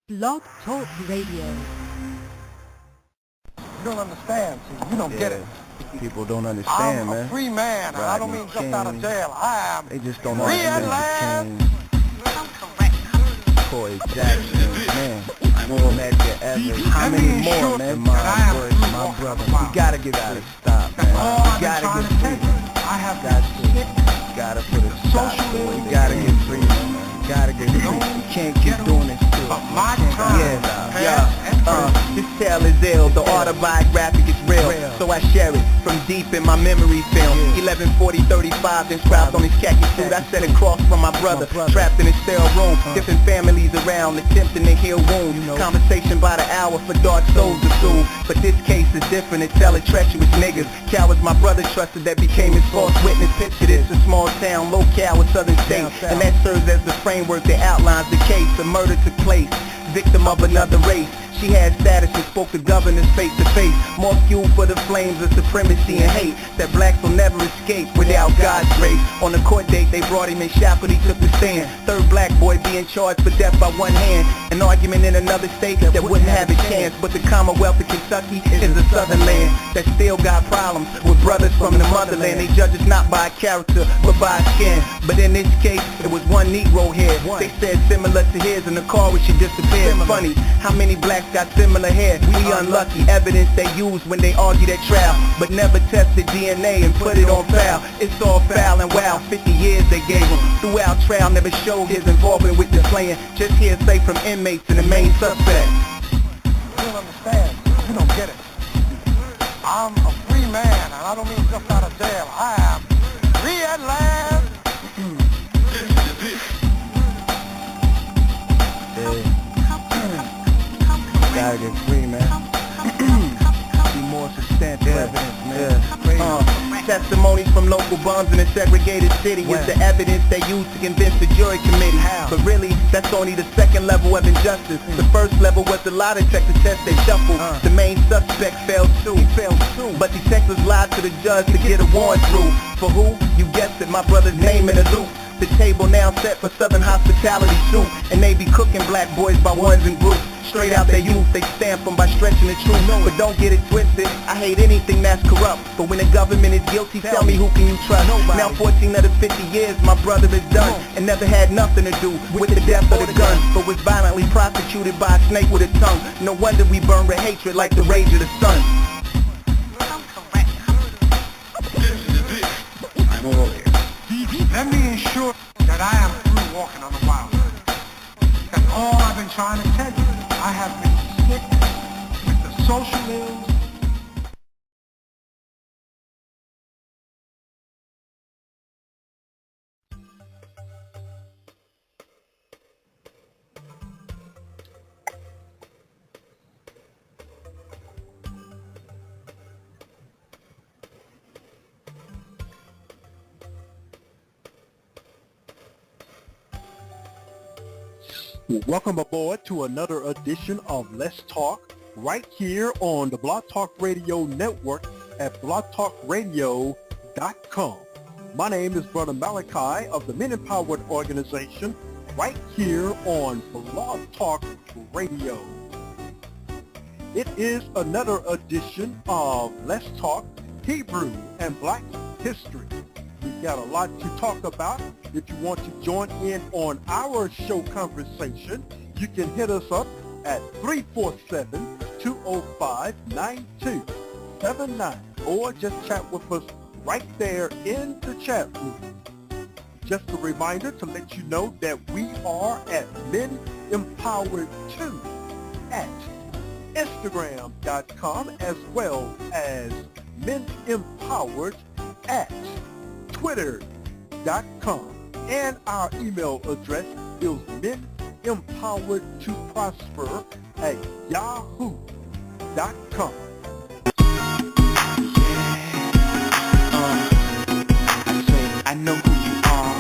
Blog Talk Radio. You don't understand. See, you don't get it. People don't understand, I'm man. a free man, and I don't mean just out of jail. I am They just don't free at understand last. Corey Jackson, man. More Medgar Evers. How many more, man? My word, my brother. We gotta get out of stop, man. We gotta get free. I have Gotta put a stop to it. We gotta get free, man. We gotta get free. We can't keep doing this to it. my time. This tale is ill, the autobiographic is real, so I share it from deep in my memory film. 11/40/35, inscribed on his khaki suit, I set a cross from my brother, trapped in a sterile room. Different families around, attempting to heal wounds. Conversation by the hour for dark souls to soothe. But this case is different, it's hella treacherous niggas. Cowards my brother trusted that became his false witness. Picture this, a small town, locale with southern states, and that serves as the framework that outlines the case. A murder took place, victim of another race. She had status and spoke to governors face to face. More fuel for the flames of supremacy and hate that blacks will never escape without God's grace. On the court date they brought him in shackled, he took the stand. Third black boy being charged for death by one hand. An argument in another state that wouldn't have a chance. But the Commonwealth of Kentucky is a southern land that still got problems with brothers from the motherland. They judge us not by character but by skin. But in this case it was one Negro here. They said similar to his in the car when she disappeared. Funny how many blacks got similar hair. We unlucky. Evidence they used when they argued at trial, but never tested DNA and put it on file. It's all foul and wow. 50 years they gave him. Throughout trial never showed his involvement with the slaying. Just hearsay from inmates and the main suspect. You don't understand. You don't get it. I'm a free man, and I don't mean just out of jail. I am free at last. Gotta get free, man. Be more substantial evidence, man. Testimonies from local bums in a segregated city is the evidence they use to convince the jury committee. But really, that's only the second level of injustice. The first level was the lie detector test they shuffled. The main suspect failed too. But detectives lied to the judge to get a warrant through. For who? You guessed it, my brother's name in the loop. The table now set for Southern hospitality soup, and they be cooking black boys by ones and groups. Straight out their youth, they stamp them by stretching the truth. But don't get it twisted, I hate anything that's corrupt. But when the government is guilty, tell me who can you trust? Now 14 of the 50 years my brother is done, and never had nothing to do with the death of the gun, but was violently prosecuted by a snake with a tongue. No wonder we burn with hatred like the rage of the sun. Let me ensure that I am through walking on the wild. That's all I've been trying to tell you. I have been sick with the social ills. Welcome aboard to another edition of Let's Talk right here on the Blog Talk Radio Network at blogtalkradio.com. My name is Brother Malachi of the Men Empowered Organization right here on Blog Talk Radio. It is another edition of Let's Talk Hebrew and Black History. We've got a lot to talk about. If you want to join in on our show conversation, you can hit us up at 347-205-9279, or just chat with us right there in the chat room. Just a reminder to let you know that we are at Men Empowered 2 at Instagram.com, as well as Men Empowered at Twitter.com, and our email address is menempoweredtoprosper@yahoo.com. I know who you are.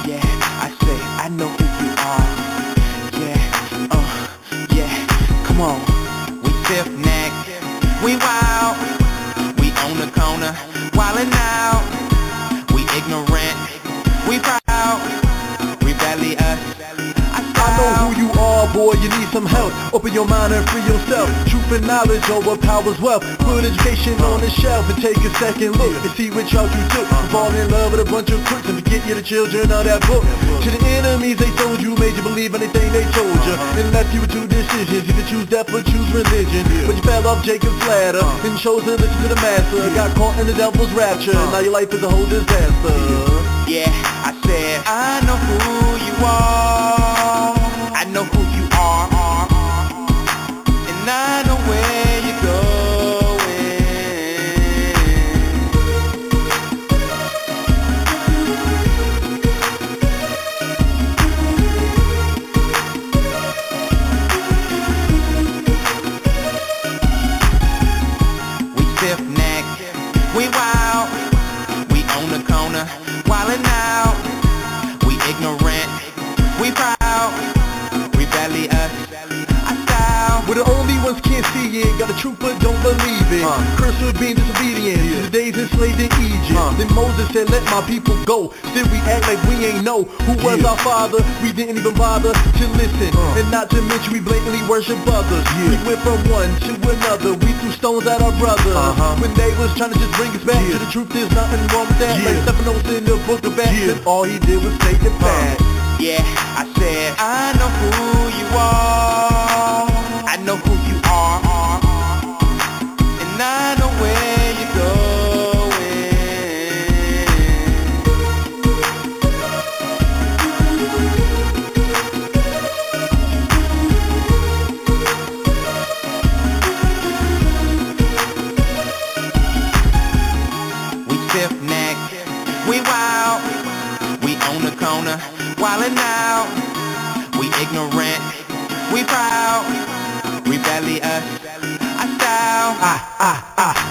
Yeah, I say I know who you are. Yeah, come on. We stiff neck, we wild, we on the corner, wildin' out. We ignorant, we proud, rebellious. I know who you are, boy, you need some help. Open your mind and free yourself. Truth and knowledge overpowers wealth. Put education on the shelf and take a second look and see which route you took. Fall in love with a bunch of crooks and forget you're the children of that book. To the enemies they told you, made you believe anything they told you, and left you with two decisions: either choose death or choose religion. But you fell off Jacob's ladder and chose to listen to the master. Got caught in the devil's rapture. Now your life is a whole disaster. Yeah, I said I know who you are. I know who you are, and I know where you're going. We stiff neck, we wild, we on the corner, wildin' out. We ignorant, we proud, rebellious, I style. We're the only ones can't see it, got the truth but don't believe it. Cursed with being disobedient, to the days enslaved in Egypt. Then Moses said, let my people go. Still we act like we ain't know who was our father. We didn't even bother to listen, and not to mention we blatantly worship others. We went from one to another, we threw stones at our brothers. When they was trying to just bring us back to the truth, there's nothing wrong with that. Like Stephanos in the book of Acts, and all he did was take it back. Yeah, I said I know who you are. I know who you are, and I know where you're going. We stiff neck, we wild, we on the corner, wildin' out. We ignorant, we proud, rebellious, I style.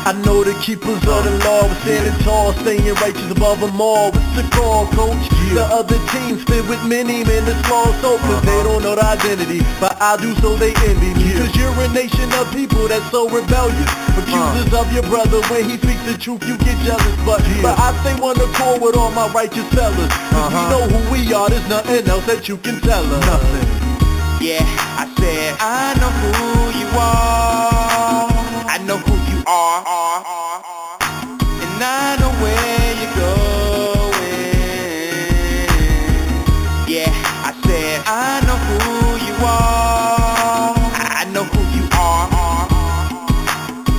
I know the keepers of the law were standing tall, staying righteous above them all. What's the call, coach? The other teams fit with many men that's lost hope, cause they don't know the identity, but I do, so they envy me. Cause you're a nation of people that's so rebellious, accusers of your brother. When he speaks the truth, you get jealous, but I stay on the core with all my righteous fellas, cause we know who we are, there's nothing else that you can tell us. Nothing. Yeah, I said I know who you are. I know who you are, and I know where you're going. Yeah, I said I know who you are. I know who you are,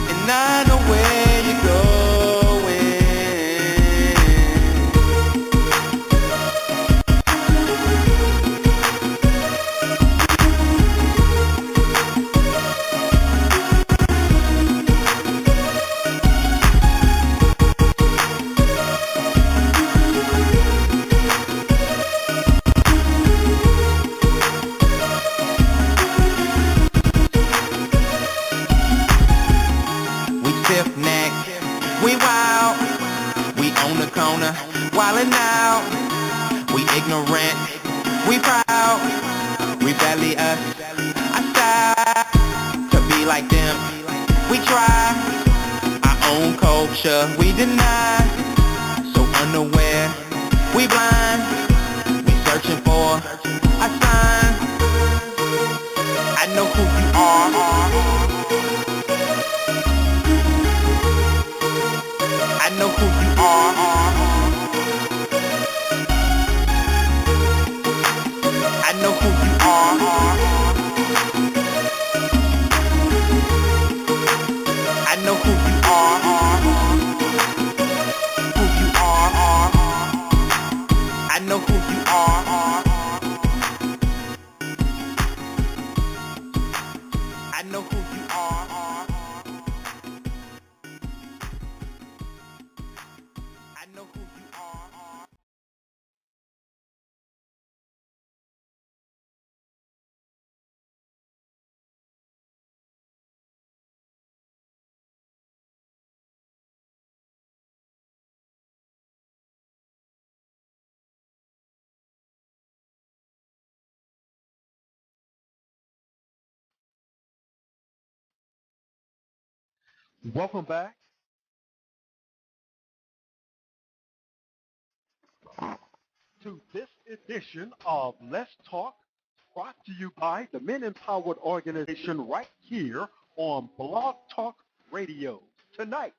and I know where you're going. We wild, we on the corner, wildin' out. We ignorant, we proud, rebellious, I style. To be like them, we try. Our own culture, we deny. So unaware, we blind. We searching for a sign. I know who you are. I know who you are. I know who you are. I know who you are. Who you are. I know who you are. I know who you are. I know who you are. Welcome back to this edition of Let's Talk brought to you by the Men Empowered Organization right here on Blog Talk Radio. Tonight,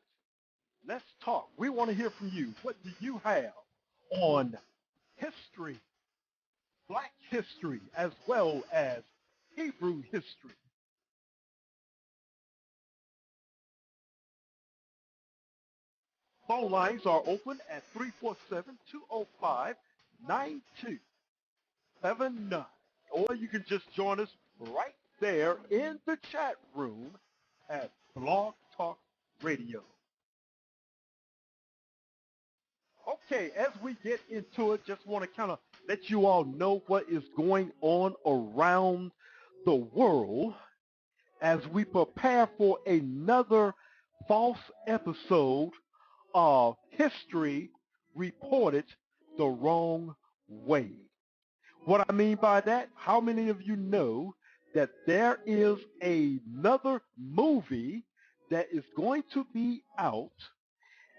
let's talk. We want to hear from you. What do you have on history, Black history, as well as Hebrew history? Phone lines are open at 347-205-9279. Or you can just join us right there in the chat room at Blog Talk Radio. Okay, as we get into it, just want to kind of let you all know what is going on around the world as we prepare for another false episode of History Reported the Wrong Way. What I mean by that, how many of you know that there is another movie that is going to be out,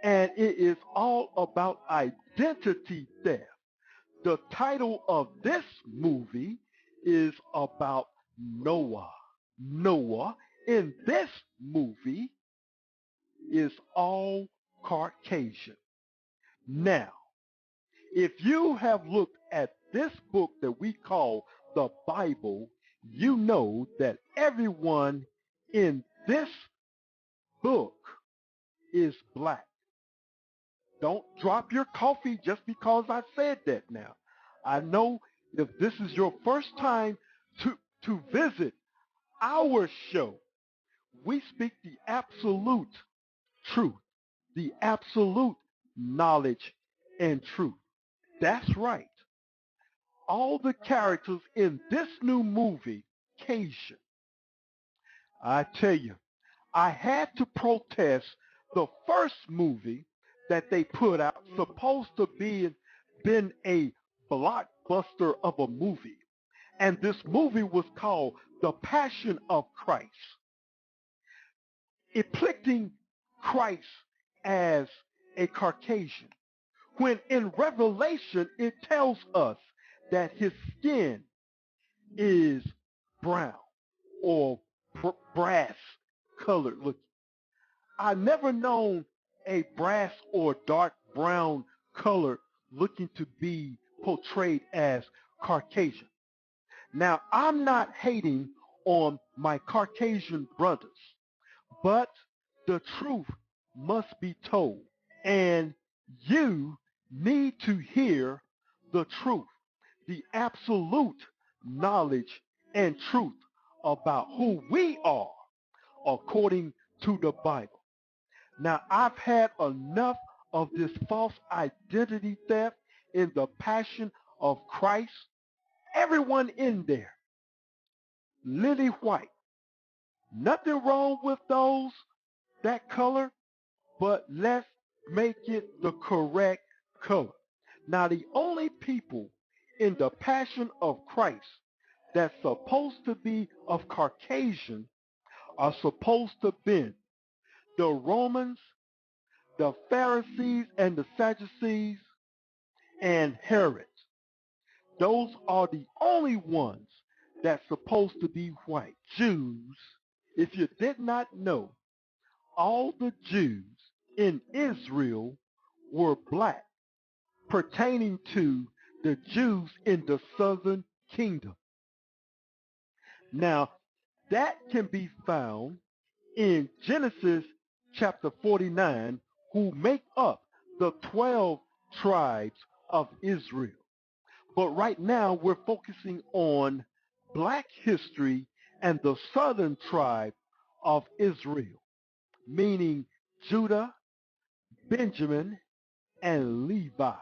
and it is all about identity theft? The title of this movie is about Noah. Noah in this movie is all Caucasian. Now, if you have looked at this book that we call the Bible, you know that everyone in this book is black. Don't drop your coffee just because I said that now. I know if this is your first time to visit our show, we speak the absolute truth, the absolute knowledge and truth. That's right. All the characters in this new movie, Caucasian. I tell you, I had to protest the first movie that they put out, supposed to be been a blockbuster of a movie. And this movie was called The Passion of Christ, depicting Christ as a Caucasian, when in Revelation it tells us that his skin is brown or brass colored looking. I never known a brass or dark brown color looking to be portrayed as Caucasian. Now, I'm not hating on my Caucasian brothers, but the truth must be told, and you need to hear the truth, the absolute knowledge and truth about who we are according to the Bible. Now, I've had enough of this false identity theft in the Passion of Christ. Everyone in there, lily white. Nothing wrong with that color, but let's make it the correct color. Now, the only people in the Passion of Christ that's supposed to be of Caucasian are supposed to be the Romans, the Pharisees and the Sadducees, and Herod. Those are the only ones that's supposed to be white. Jews, if you did not know, all the Jews in Israel were black, pertaining to the Jews in the southern kingdom. Now, that can be found in Genesis chapter 49, who make up the 12 tribes of Israel. But right now, we're focusing on black history and the southern tribe of Israel, meaning Judah, Benjamin, and Levi.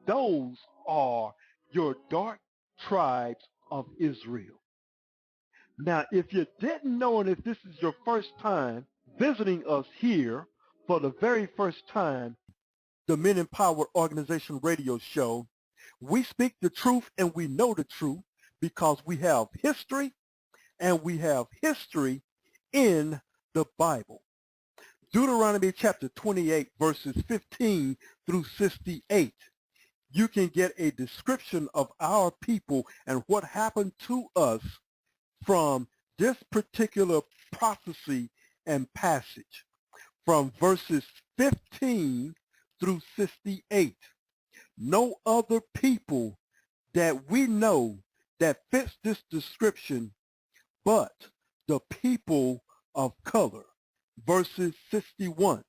Those are your dark tribes of Israel. Now, if you didn't know, and if this is your first time visiting us here for the very first time, the Men Empowered Organization radio show, we speak the truth and we know the truth because we have history, and we have history in the Bible. Deuteronomy chapter 28, verses 15 through 68 you can get a description of our people and what happened to us from this particular prophecy and passage, from verses 15 through 68. No other people that we know that fits this description but the people of color. Verses 61.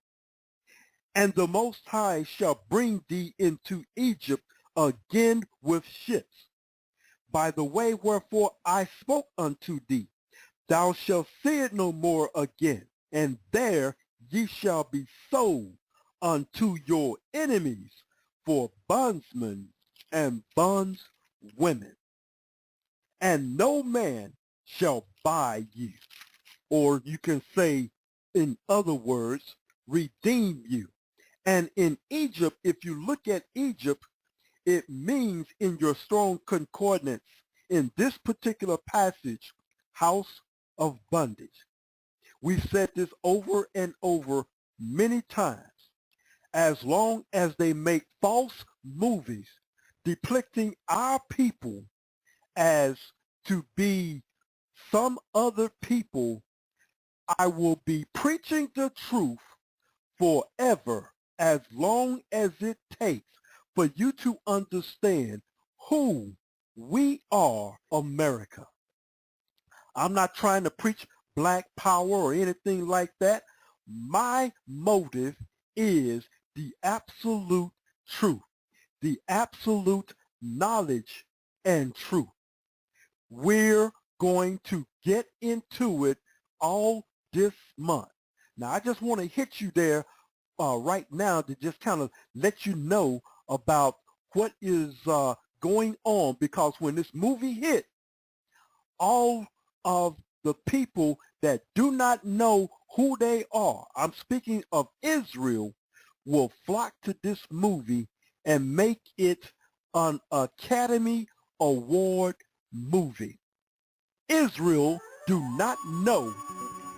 And the Most High shall bring thee into Egypt again with ships, by the way wherefore I spoke unto thee. Thou shalt see it no more again, and there ye shall be sold unto your enemies for bondsmen and bondswomen. And no man shall buy you, or you can say, in other words, redeem you. And in Egypt, if you look at Egypt, it means in your strong concordance, in this particular passage, house of bondage. We've said this over and over many times. As long as they make false movies depicting our people as to be some other people, I will be preaching the truth forever, as long as it takes for you to understand who we are, America. I'm not trying to preach black power or anything like that. My motive is the absolute truth, the absolute knowledge and truth. We're going to get into it all this month. Now, I just want to hit you there right now to just kind of let you know about what is going on, because when this movie hit, all of the people that do not know who they are, I'm speaking of Israel, will flock to this movie and make it an Academy Award movie. Israel do not know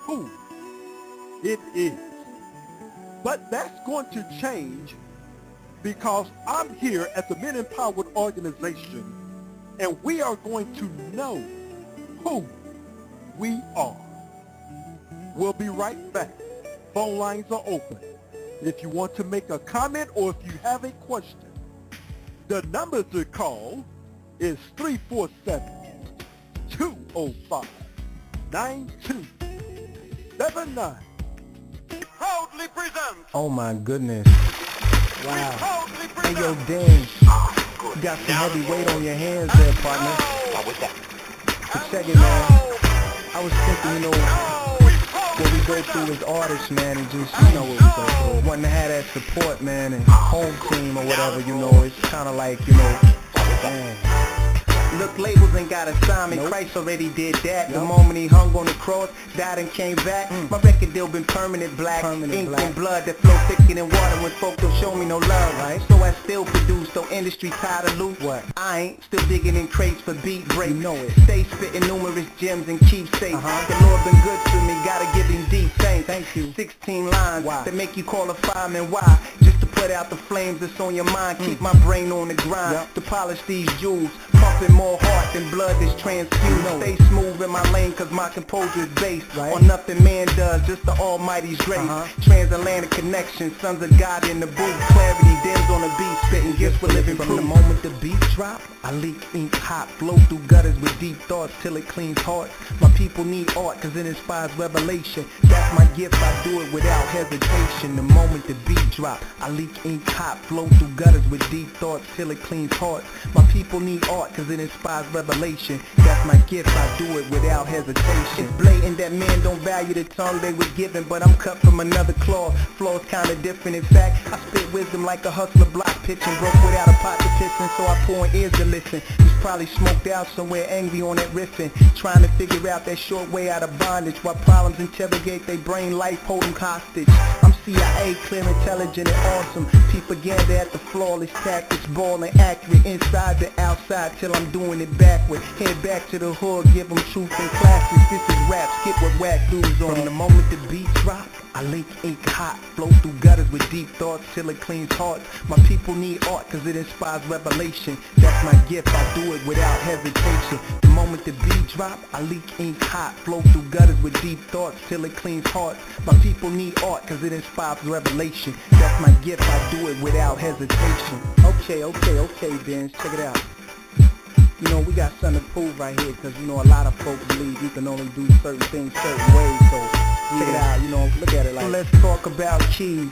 who it is. But that's going to change, because I'm here at the Men Empowered Organization, and we are going to know who we are. We'll be right back. Phone lines are open. If you want to make a comment or if you have a question, the number to call is 347-205-9279. Proudly present. Oh my goodness. Wow. Proudly Hey, present. yo, Dan, you got some heavy weight on your hands there, partner. What's that? But check it, man. I was thinking, you know, what we go through as artists, man, and just, you know what we go through. Wanting to have that support, man, and home team or whatever, you know, it's kind of like, you know, man. Look, labels ain't got assignment. Nope. Christ already did that. The moment he hung on the cross, died and came back. My record deal been permanent black. Ink and blood that flow thicker than water when folk don't show me no love. Right? So I still produce, so industry tired of loot. What? I ain't still digging in crates for beat break. You know it. Stay spitting numerous gems and keep safe. The Lord been good to me, gotta give him deep thanks. Thank you. 16 lines that make you call a fireman. Why? Just to put out the flames that's on your mind. Keep my brain on the grind to polish these jewels. Pumping more heart than blood that's transfused. Stay smooth in my lane cause my composure is based on nothing man does, just the Almighty's grace. Transatlantic connection, sons of God in the booth. Clarity dims on the beat, spitting gifts for living proof. From the moment the beat drop, I leak ink hot, flow through gutters with deep thoughts till it cleans hearts. My people need art cause it inspires revelation. That's my gift, I do it without hesitation. The moment the beat drop, I leak ink hot, flow through gutters with deep thoughts till it cleans hearts. My people need art cause it inspires revelation. That's my gift, I do it without hesitation. It's blatant that men don't value the tongue they was given, but I'm cut from another cloth. Flow's kinda different, in fact, I spit wisdom like a hustler block pitching. Broke without a pot to piss in, so I pour in ears to listen. He's probably smoked out somewhere angry on that riffing, trying to figure out that short way out of bondage, while problems interrogate their brain life, hold them hostage. I'm CIA, clear, intelligent, and awesome. Propaganda at the flawless tactics, ballin' accurate inside to outside till I'm doing it backward. Head back to the hood, give them truth and classics. This is rap, skip what whack dudes on. From the moment the beat drop, I link ink hot, flow through gutters with deep thoughts till it cleans hearts. My people need art cause it inspires revelation. That's my gift, I do it without hesitation. The moment the beat drop, I leak ink hot, flow through gutters with deep thoughts till it cleans hearts. My people need art cause it inspires revelation. That's my gift, I do it without hesitation. Okay, Benz, check it out. You know, we got something to prove right here because, you know, a lot of folks believe you can only do certain things certain ways. So, check it out, you know, look at it like. So let's talk about keys.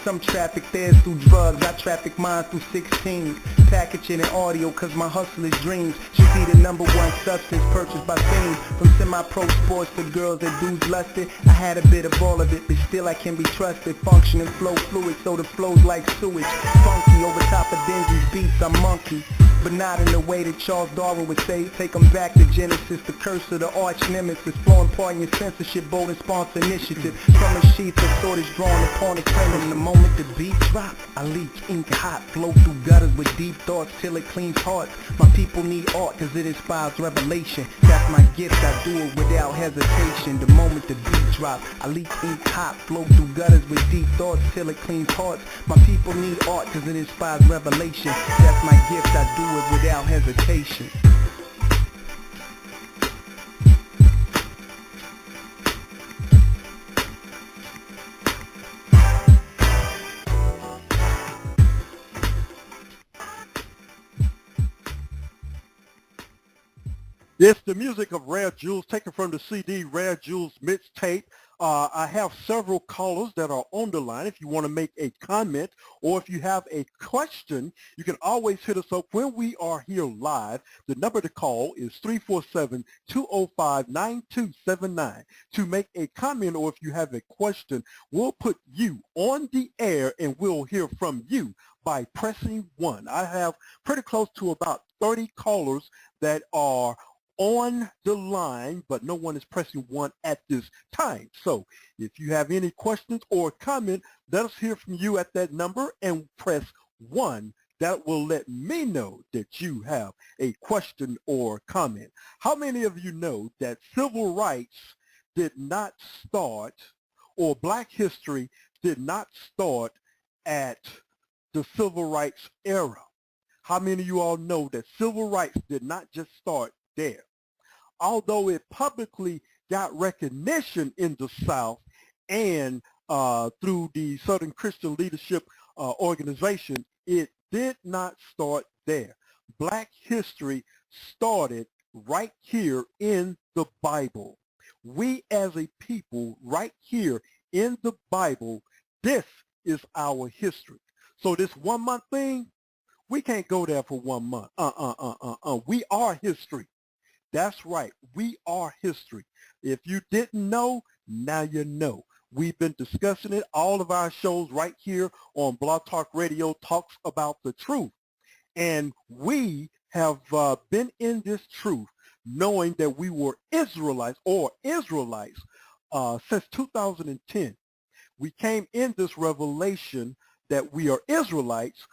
Some traffic theirs through drugs, I traffic mine through 16. Packaging and audio cause my hustle is dreams. Should be the #1 substance purchased by fiends. From semi-pro sports to girls that dudes lusted. I had a bit of all of it, but still I can be trusted. Functioning flow fluid, so the flow's like sewage. Funky over top of Denzi's beats, I'm monkey. But not in the way that Charles Darwin would say. Take them back to Genesis, the curse of the arch nemesis. Flowing pardon your censorship, bold and sponsor initiative. From a sheet of sword is drawn upon the premise. The moment the beat drop, I leak ink hot, flow through gutters with deep thoughts till it cleans hearts. My people need art cause it inspires revelation. That's my gift, I do it without hesitation. The moment the beat drop, I leak ink hot, flow through gutters with deep thoughts till it cleans hearts. My people need art cause it inspires revelation. That's my gift, I do it without hesitation. It's the music of Rare Jewels taken from the CD Rare Jewels Mixtape. I have several callers that are on the line. If you want to make a comment or if you have a question, you can always hit us up when we are here live. The number to call is 347-205-9279. To make a comment or if you have a question, we'll put you on the air and we'll hear from you by pressing 1. I have pretty close to about 30 callers that are on the line, but no one is pressing 1 at this time. So if you have any questions or comment, let us hear from you at that number and press 1. That will let me know that you have a question or comment. How many of you know that civil rights did not start, or black history did not start at the civil rights era? How many of you all know that civil rights did not just start there? Although it publicly got recognition in the South and through the Southern Christian Leadership Organization, it did not start there. Black history started right here in the Bible. We as a people right here in the Bible, this is our history. So this 1 month thing, we can't go there for 1 month. We are history. That's right. We are history. If you didn't know, now you know. We've been discussing it. All of our shows right here on Blog Talk Radio talks about the truth. And we have been in this truth knowing that we were Israelites since 2010. We came in this revelation that we are Israelites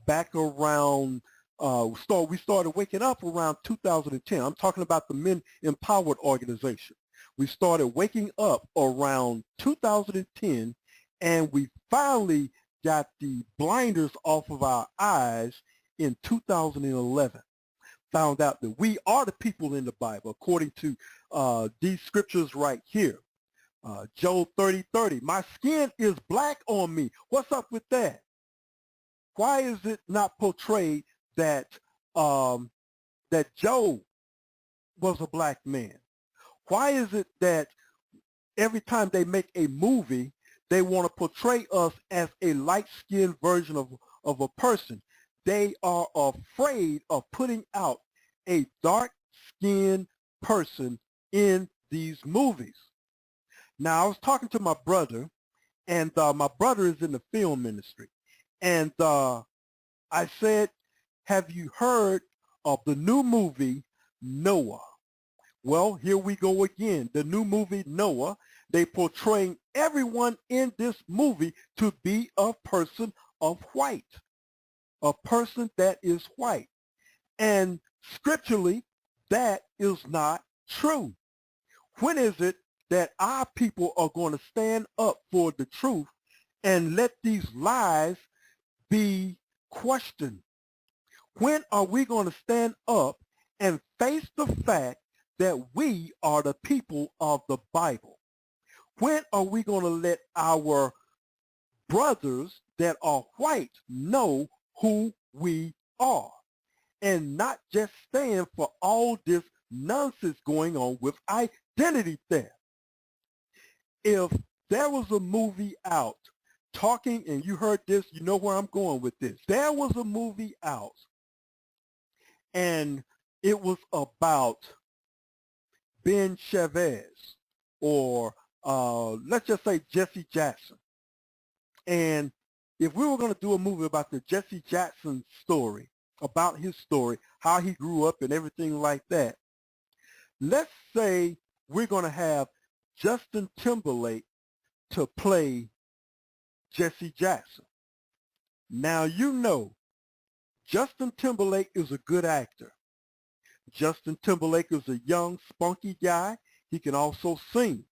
back around we started waking up around 2010. I'm talking about the Men Empowered organization. We started waking up around 2010, and we finally got the blinders off of our eyes in 2011. Found out that we are the people in the Bible, according to these scriptures right here. Job 30:30. My skin is black on me. What's up with that? Why is it not portrayed that that Job was a black man? Why is it that every time they make a movie, they want to portray us as a light-skinned version of a person? They are afraid of putting out a dark-skinned person in these movies. Now, I was talking to my brother, and my brother is in the film industry. And I said, have you heard of the new movie, Noah? Well, here we go again. The new movie, Noah, they portraying everyone in this movie to be a person of white, a person that is white. And scripturally, that is not true. When is it that our people are going to stand up for the truth and let these lies be questioned? When are we going to stand up and face the fact that we are the people of the Bible? When are we going to let our brothers that are white know who we are and not just stand for all this nonsense going on with identity theft? If there was a movie out talking, and you heard this, you know where I'm going with this. There was a movie out, and it was about Ben Chavez, or let's just say Jesse Jackson. And if we were going to do a movie about the Jesse Jackson story, about his story, how he grew up and everything like that, let's say we're going to have Justin Timberlake to play Jesse Jackson. Now, you know, Justin Timberlake is a good actor. Justin Timberlake is a young, spunky guy. He can also sing.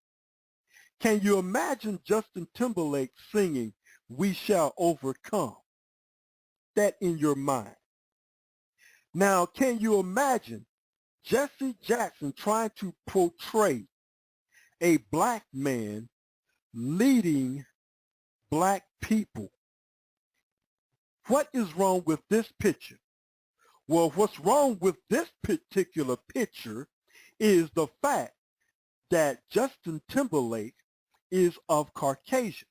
Can you imagine Justin Timberlake singing "We Shall Overcome"? That in your mind. Now, can you imagine Jesse Jackson trying to portray a black man leading black people? What is wrong with this picture? Well, what's wrong with this particular picture is the fact that Justin Timberlake is of Caucasian.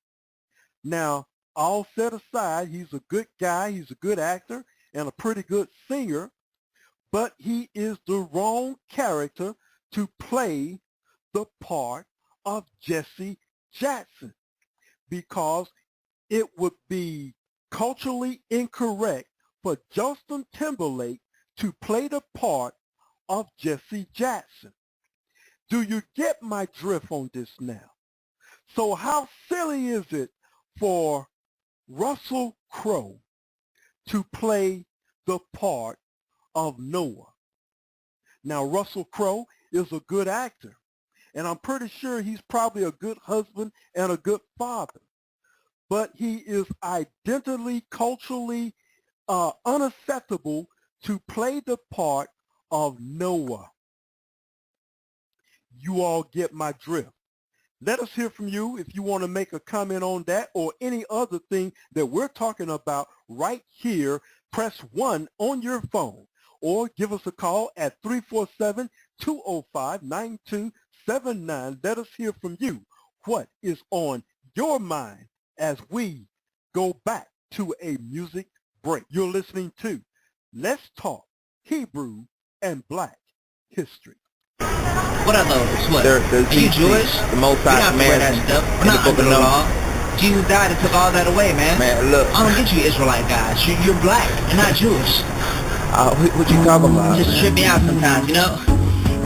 Now, all set aside, he's a good guy, he's a good actor, and a pretty good singer, but he is the wrong character to play the part of Jesse Jackson, because it would be culturally incorrect for Justin Timberlake to play the part of Jesse Jackson. Do you get my drift on this now? So how silly is it for Russell Crowe to play the part of Noah? Now, Russell Crowe is a good actor, and I'm pretty sure he's probably a good husband and a good father, but he is identically, culturally unacceptable to play the part of Noah. You all get my drift. Let us hear from you if you want to make a comment on that or any other thing that we're talking about right here. Press 1 on your phone or give us a call at 347-205-9279. Let us hear from you. What is on your mind as we go back to a music break? You're listening to Let's Talk Hebrew and Black History. What are those? What? They're are you Jewish? The Most High commands that stuff. We're not under the law. Jesus died and took all that away, man. Man, look. I don't get you Israelite guys. You're black and not Jewish. What you talking about? You just trip me out sometimes, you know?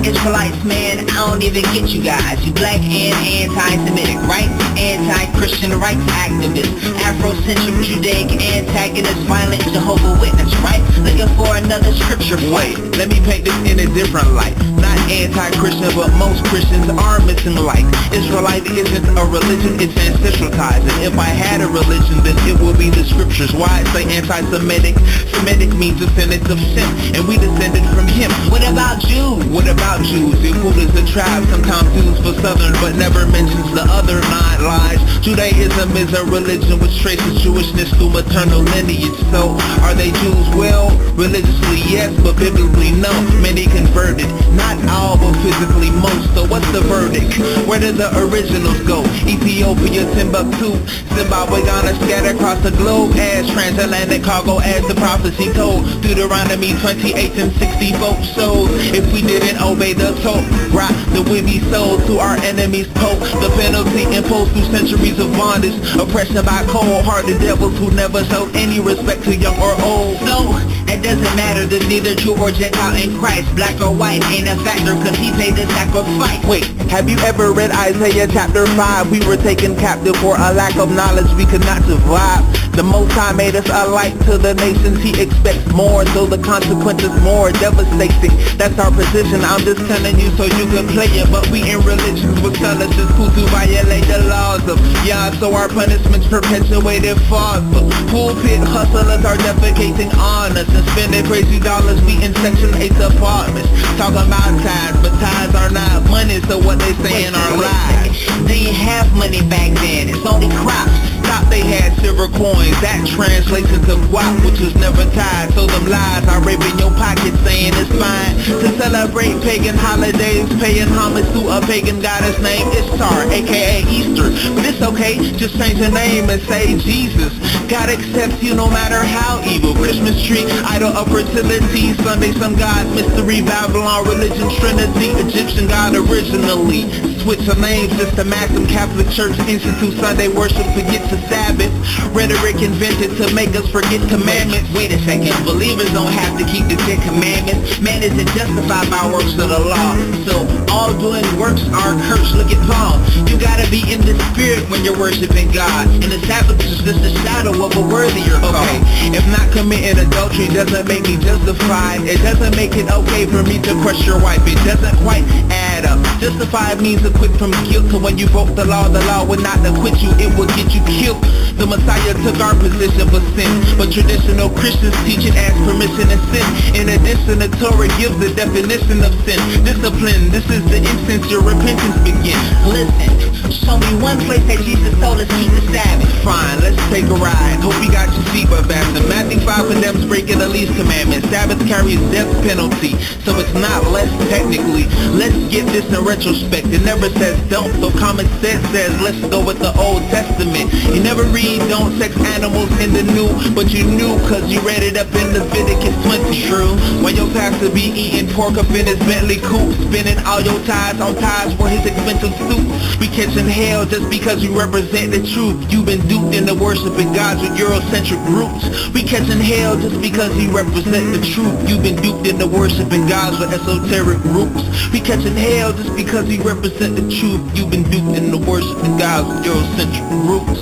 Israelites, man, I don't even get you guys. You black and anti-Semitic, right? Anti-Christian rights activists, Afrocentric Judaic antagonist, violent Jehovah's Witness, right? Looking for another scripture fight. Wait, let me paint this in a different light. Not anti-Christian, but most Christians are missing the light. Israelite isn't a religion, it's ancestral ties. And if I had a religion, then it would be the scriptures. Why I say anti-Semitic? Semitic means descendants of Shem, and we descended from him. What about Jews? What about Jews? It is a tribe, sometimes used for southern, but never mentions the other 9 lies. Judaism is a religion which traces Jewishness through maternal lineage. So, are they Jews? Well, religiously yes, but biblically no. Many converted, not all, but physically most. So what's the verdict? Where did the originals go? Ethiopia, Timbuktu, Zimbabwe, Ghana, scattered across the globe as transatlantic cargo, as the prophecy told. Deuteronomy 28 and 64 shows. If we didn't obey the Torah, then we'd be sold to our enemies' poke. The penalty imposed through centuries of bondage, oppression by cold-hearted devils who never showed any respect to young or old. So, It doesn't matter, there's neither Jew or Gentile in Christ. Black or white ain't a factor, cause he paid the sacrifice. Wait, have you ever read Isaiah chapter 5? We were taken captive for a lack of knowledge, we could not survive. The Most High made us a light to the nations, he expects more, so the consequences more devastating. That's our position, I'm just telling you so you can play it. But we in religions will tell us it's cool to violate the laws of Yah, so our punishment's perpetuated farther. Pulpit hustlers are defecating on us and spending crazy dollars, we in Section 8 apartments. Talking about tithes, but tithes are not money, so what they saying are lies. They didn't have money back then, it's only crops. Stop, they had silver coins, that translates into guap, which was never tied. So them lies are raping your pocket, saying it's fine to celebrate pagan holidays, paying homage to a pagan goddess named Ishtar, aka Easter. But it's okay, just change the name and say Jesus. God accepts you no matter how evil. Christmas tree, idol of fertility, Sunday some God, mystery, Babylon, religion, Trinity, Egyptian God originally. Switch the names just to match them. Catholic Church institute Sunday worship, forget to Sabbath. Rhetoric invented to make us forget commandments. Wait a second, believers don't have to keep the 10 commandments. Man isn't justified by works of the law, so all doing works are cursed. Look at Paul, you gotta be in the spirit when you're worshiping God, and the Sabbath is just a shadow of a worthier call. Okay, if not committing adultery doesn't make me justified, it doesn't make it okay for me to crush your wife. It doesn't quite add up. Justified means acquit from guilt, so when you broke the law would not acquit you, it would get you killed. The Messiah took our position for sin, but traditional Christians teach it as permission to sin. In addition, the Torah gives the definition of sin. Discipline, this is the instance your repentance begins. Listen, show me one place that Jesus told us keep the Sabbath. Fine, let's take a ride. Hope you got your seatbelt fastened. Matthew 5 condemns breaking the least commandment. Sabbath carries death penalty, so it's not less technically. Let's get this in retrospect. It never says don't, so common sense says let's go with the Old Testament. You never read don't sex animals in the New, but you knew cause you read it up in Leviticus 20. True, when your pastor be eating pork up in his Bentley coupe, spending all your ties on ties for his expensive suit. We catching hell just because you represent the truth. You've been duped into worshiping gods with Eurocentric roots. We catching hell just because you represent the truth. You've been duped into worshiping gods with esoteric roots. We catching hell just because you represent the truth. You've been duped into worshiping gods with Eurocentric roots.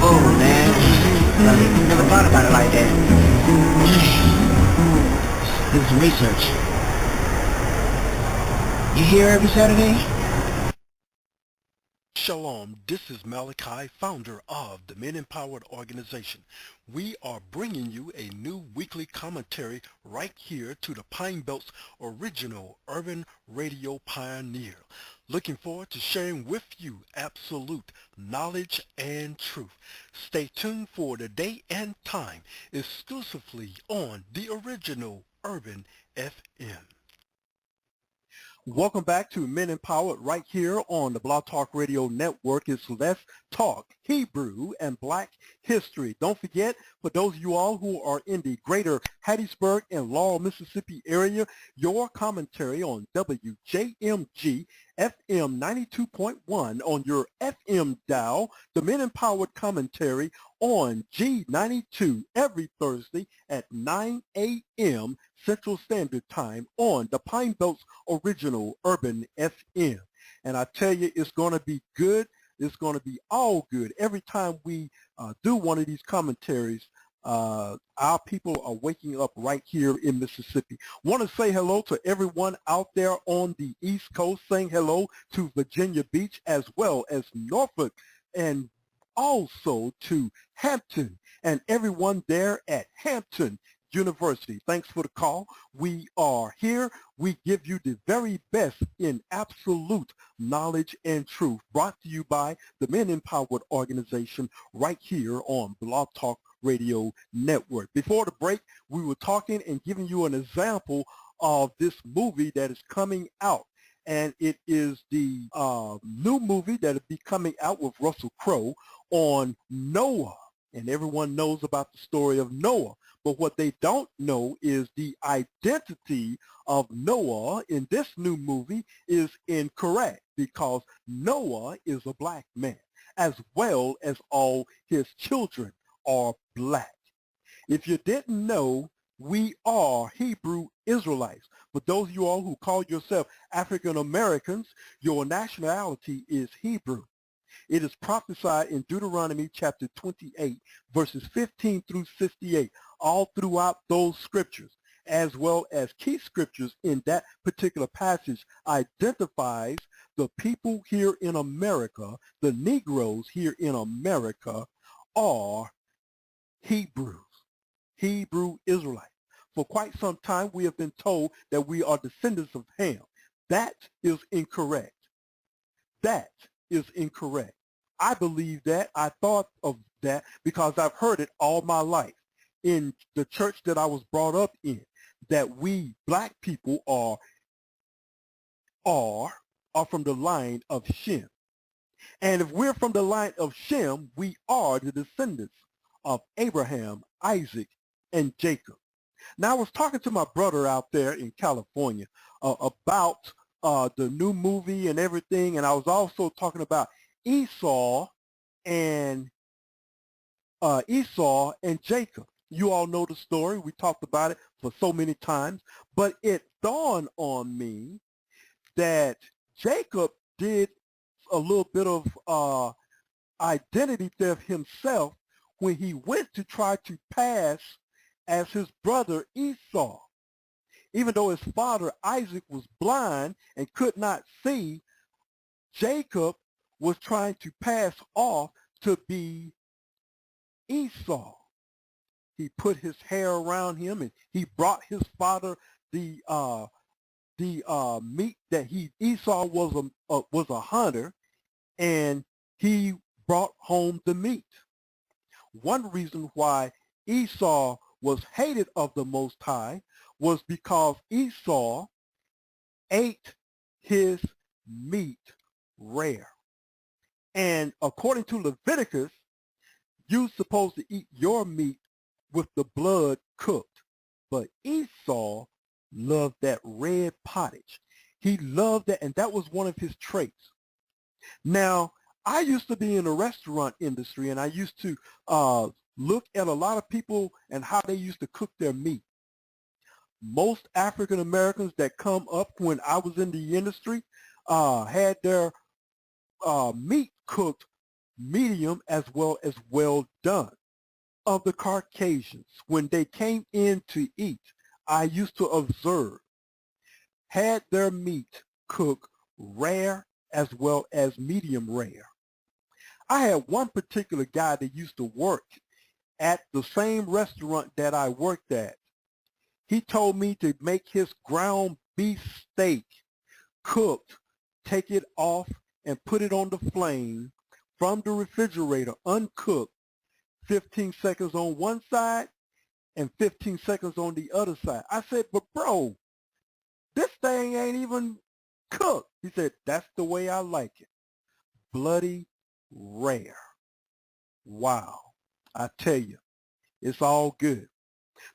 Oh man, never thought about it like that. Do some research. You here every Saturday? Shalom, this is Malachi, founder of the Men Empowered Organization. We are bringing you a new weekly commentary right here to the Pine Belt's original urban radio pioneer. Looking forward to sharing with you absolute knowledge and truth. Stay tuned for the day and time exclusively on the original Urban FM. Welcome back to Men Empowered right here on the Blog Talk Radio Network. It's Let's Talk Hebrew and Black History. Don't forget, for those of you all who are in the greater Hattiesburg and Laurel, Mississippi area, your commentary on WJMG FM 92.1 on your FM dial, the Men Empowered commentary on G92 every Thursday at 9 a.m. Central Standard Time on the Pine Belt's original Urban FM. And I tell you, it's going to be good. It's going to be all good. Every time we do one of these commentaries, our people are waking up right here in Mississippi. Want to say hello to everyone out there on the East Coast, saying hello to Virginia Beach as well as Norfolk, and also to Hampton and everyone there at Hampton University. Thanks for the call. We are here. We give you the very best in absolute knowledge and truth, brought to you by the Men Empowered Organization right here on Blog Talk Radio Network. Before the break, we were talking and giving you an example of this movie that is coming out. And it is the new movie that will be coming out with Russell Crowe on Noah. And everyone knows about the story of Noah. But what they don't know is the identity of Noah in this new movie is incorrect, because Noah is a black man, as well as all his children are black. If you didn't know, We are Hebrew Israelites. For those of you all who call yourself African Americans, your nationality is Hebrew. It is prophesied in Deuteronomy chapter 28, verses 15 through 68, all throughout those scriptures, as well as key scriptures in that particular passage identifies the people here in America, the Negroes here in America, are Hebrews, Hebrew Israelites. For quite some time, we have been told that we are descendants of Ham. That is incorrect. That is incorrect. I believe that. I thought of that because I've heard it all my life in the church that I was brought up in, that we black people are from the line of Shem. And if we're from the line of Shem, we are the descendants of Abraham, Isaac, and Jacob. Now, I was talking to my brother out there in California about the new movie and everything, and I was also talking about Esau and Jacob. You all know the story. We talked about it for so many times, but it dawned on me that Jacob did a little bit of identity theft himself when he went to try to pass as his brother Esau. Even though his father Isaac was blind and could not see, Jacob was trying to pass off to be Esau. He put his hair around him and he brought his father the meat that Esau was a hunter, and he brought home the meat. One reason why Esau was hated of the Most High was because Esau ate his meat rare. And according to Leviticus, you're supposed to eat your meat with the blood cooked. But Esau loved that red pottage. He loved that, and that was one of his traits. Now, I used to be in the restaurant industry, and I used to look at a lot of people and how they used to cook their meat. Most African Americans that come up when I was in the industry had their meat cooked medium as well done. Of the Caucasians, when they came in to eat, I used to observe, had their meat cooked rare as well as medium rare. I had one particular guy that used to work at the same restaurant that I worked at. He told me to make his ground beef steak cooked, take it off and put it on the flame from the refrigerator uncooked, 15 seconds on one side and 15 seconds on the other side. I said, but bro, this thing ain't even cooked. He said, that's the way I like it. Bloody rare. Wow. I tell you, it's all good.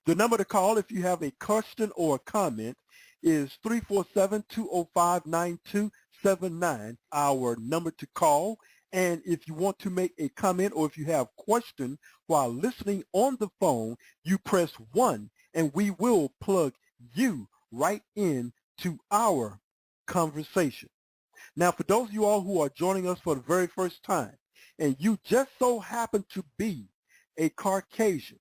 The number to call if you have a question or a comment is 347-205-9279, our number to call. And if you want to make a comment or if you have question while listening on the phone, you press 1 and we will plug you right in to our conversation. Now, for those of you all who are joining us for the very first time and you just so happen to be a Caucasian,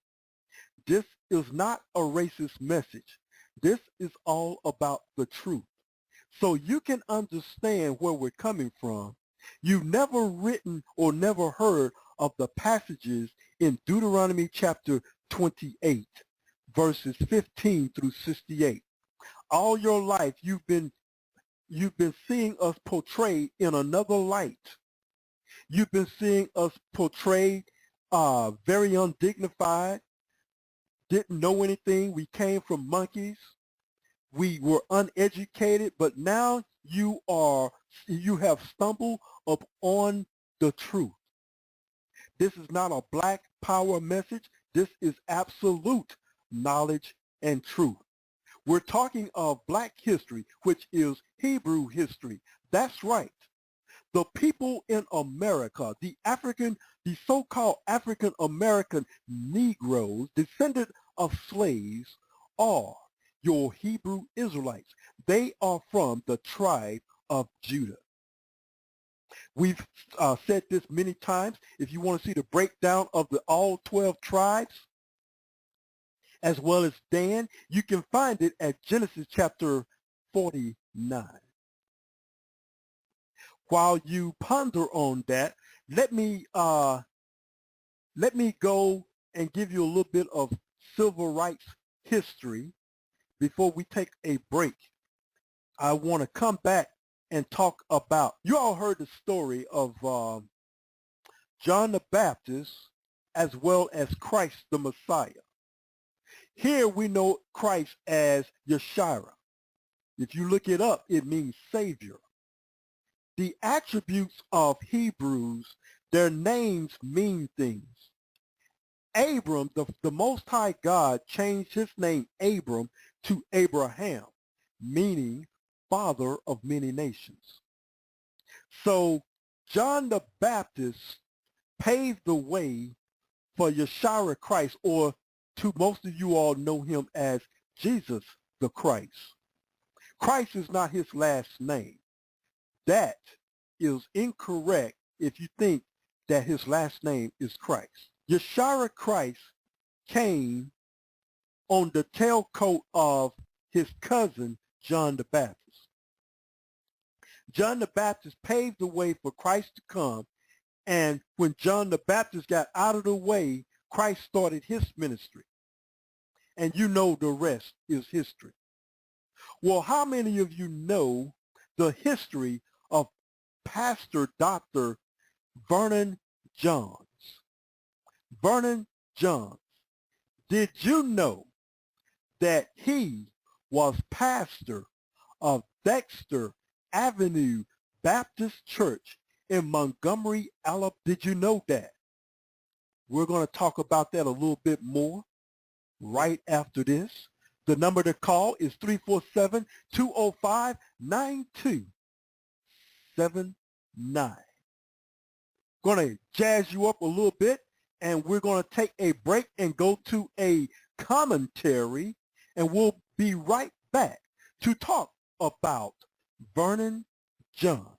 this is not a racist message. This is all about the truth. So you can understand where we're coming from. You've never written or never heard of the passages in Deuteronomy chapter 28, verses 15 through 68. All your life, you've been seeing us portrayed in another light. You've been seeing us portrayed very undignified, didn't know anything. We came from monkeys. We were uneducated, but now you have stumbled upon the truth. This is not a black power message. This is absolute knowledge and truth. We're talking of black history, which is Hebrew history. That's right. The people in America, the so-called African American Negroes, descended of slaves, are your Hebrew Israelites. They are from the tribe of Judah. We've said this many times. If you want to see the breakdown of the all 12 tribes, as well as Dan, you can find it at Genesis chapter 49. While you ponder on that, let me go and give you a little bit of civil rights history before we take a break. I want to come back and talk about, you all heard the story of John the Baptist as well as Christ the Messiah. Here we know Christ as Yeshua. If you look it up, it means Savior. The attributes of Hebrews, their names mean things. Abram, the Most High God, changed his name Abram to Abraham, meaning father of many nations. So John the Baptist paved the way for Yeshua Christ, or to most of you all know him as Jesus the Christ. Christ is not his last name. That is incorrect if you think that his last name is Christ. Yeshua Christ came on the tailcoat of his cousin, John the Baptist. John the Baptist paved the way for Christ to come, and when John the Baptist got out of the way, Christ started his ministry. And you know the rest is history. Well, how many of you know the history of Pastor Dr. Vernon Johns? Vernon Johns. Did you know that he was pastor of Dexter Avenue Baptist Church in Montgomery, Alabama? Did you know that? We're going to talk about that a little bit more right after this. The number to call is 347-205-9279. Going to jazz you up a little bit, and we're going to take a break and go to a commentary, and we'll be right back to talk about Vernon Johns.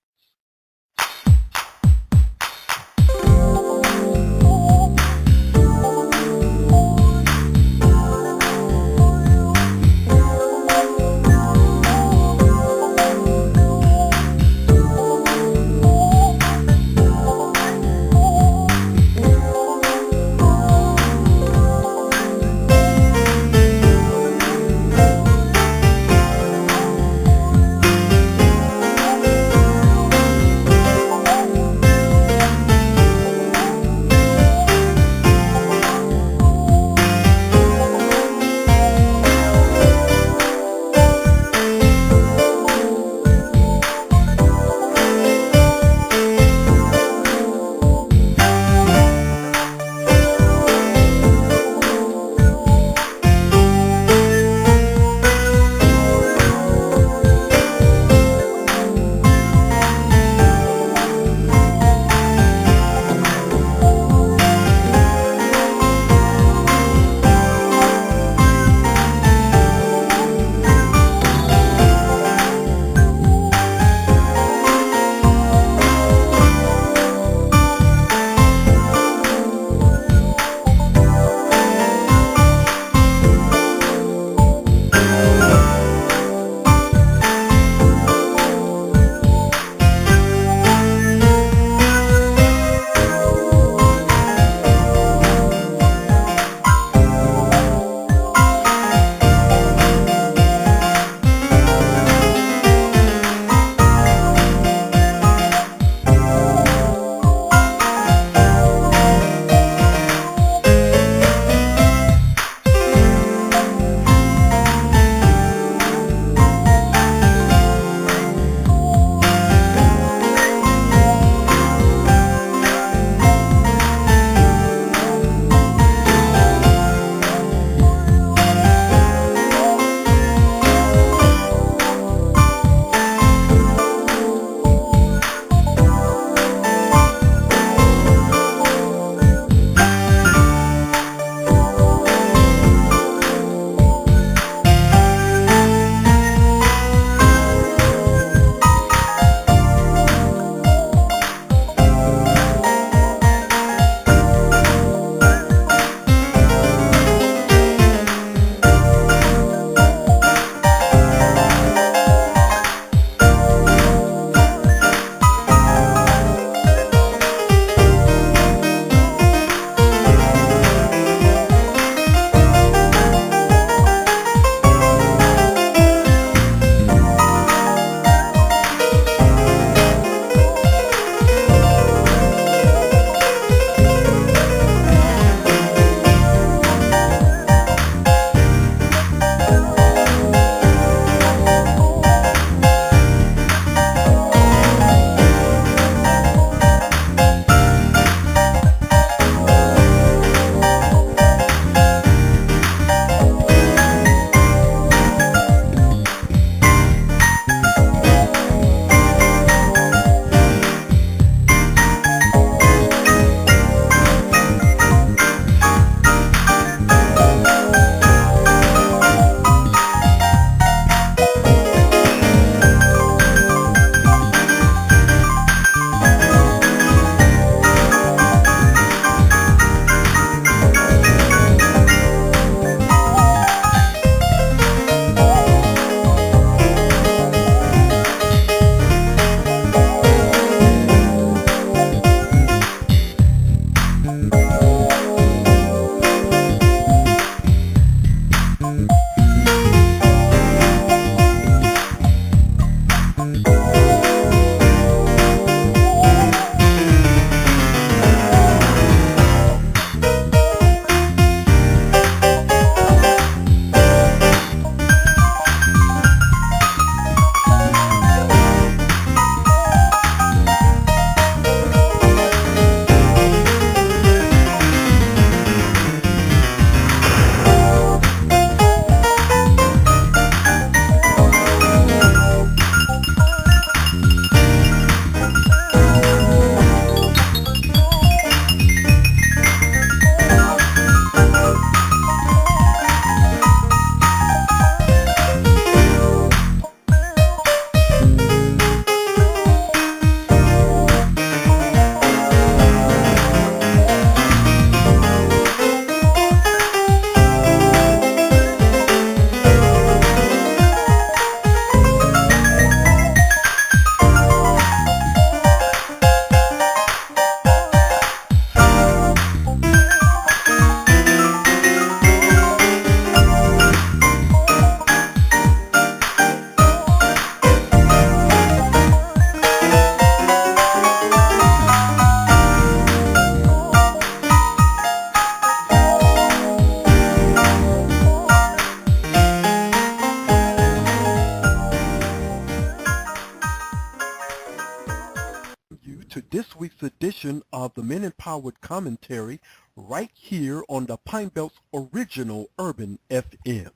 to this week's edition of the Men Empowered Commentary right here on the Pine Belt's original Urban FM.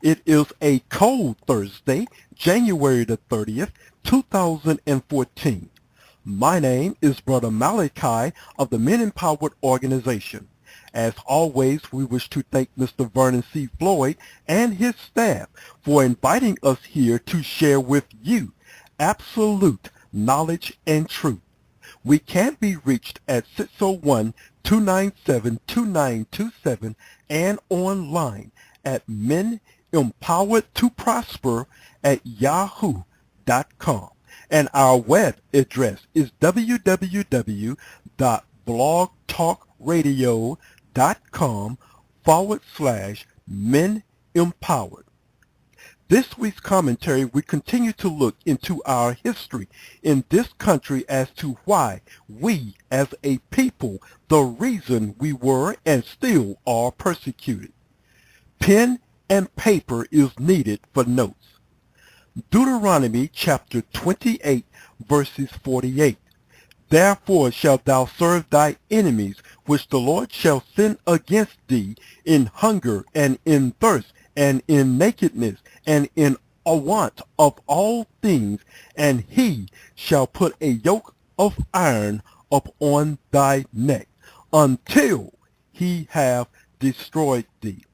It is a cold Thursday, January the 30th, 2014. My name is Brother Malachi of the Men Empowered Organization. As always, we wish to thank Mr. Vernon C. Floyd and his staff for inviting us here to share with you absolute knowledge and truth. We can be reached at 601-297-2927 and online at menempoweredtoprosper@yahoo.com. And our web address is www.blogtalkradio.com/Men Empowered. This week's commentary, we continue to look into our history in this country as to why we as a people, the reason we were and still are persecuted. Pen and paper is needed for notes. Deuteronomy chapter 28 verses 48. Therefore shalt thou serve thy enemies, which the Lord shall send against thee in hunger and in thirst and in nakedness and in a want of all things, and he shall put a yoke of iron upon thy neck until he have destroyed thee.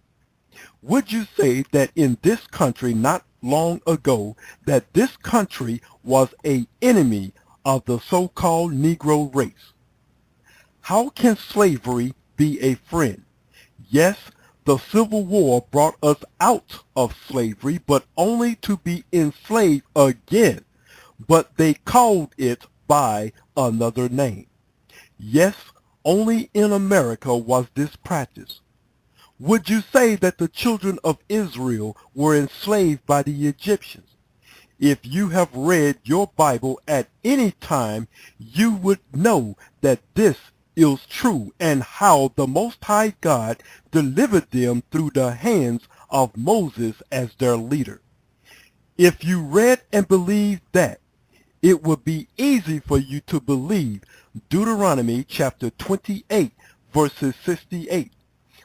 Would you say that in this country not long ago that this country was an enemy of the so-called Negro race? How can slavery be a friend? Yes, the Civil War brought us out of slavery, but only to be enslaved again. But they called it by another name. Yes, only in America was this practice. Would you say that the children of Israel were enslaved by the Egyptians? If you have read your Bible at any time, you would know that this is true and how the Most High God delivered them through the hands of Moses as their leader. If you read and believed that, it would be easy for you to believe Deuteronomy chapter 28 verses 68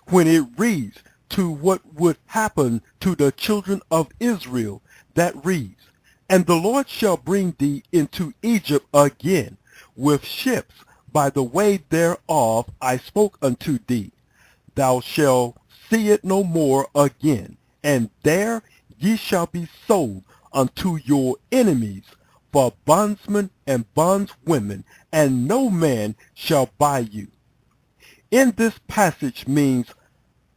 when it reads to what would happen to the children of Israel, that reads, "And the Lord shall bring thee into Egypt again with ships, by the way thereof I spoke unto thee. Thou shalt see it no more again, and there ye shall be sold unto your enemies for bondsmen and bondswomen, and no man shall buy you." In this passage means